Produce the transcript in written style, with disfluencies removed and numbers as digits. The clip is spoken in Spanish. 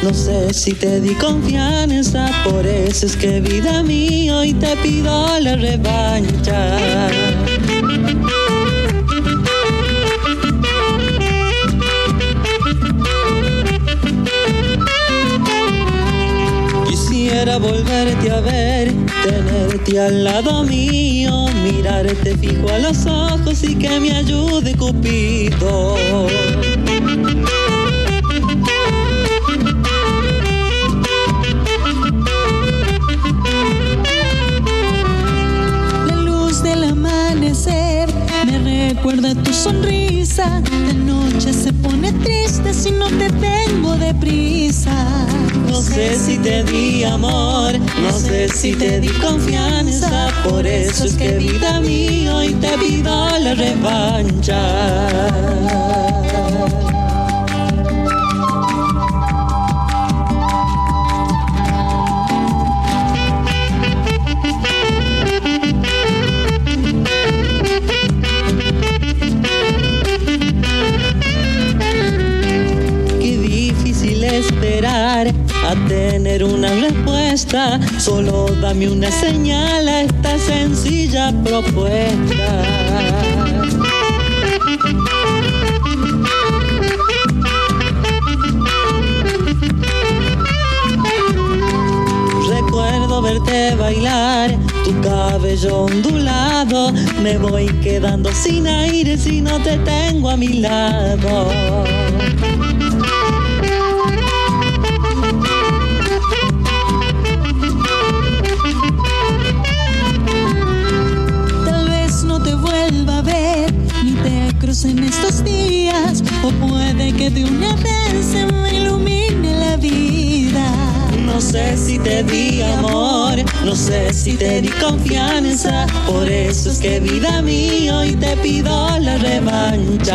No sé si te di confianza, por eso es que vida mía hoy te pido la revancha. Quisiera volverte a ver, tenerte al lado mío, mirarte fijo a los ojos y que me ayude Cupido. La luz del amanecer me recuerda tu sonrisa, de noche se pone triste si no te tengo deprisa. No sé si te di amor, no sé si te di confianza, por eso es que vida mía hoy te pido la revancha. Qué difícil esperar a tener una respuesta, solo dame una señal a esta sencilla propuesta. Recuerdo verte bailar, tu cabello ondulado, me voy quedando sin aire si no te tengo a mi lado. En estos días, o puede que de una vez se me ilumine la vida. No sé si te di amor, no sé si te di confianza, por eso es que vida mía hoy te pido la revancha.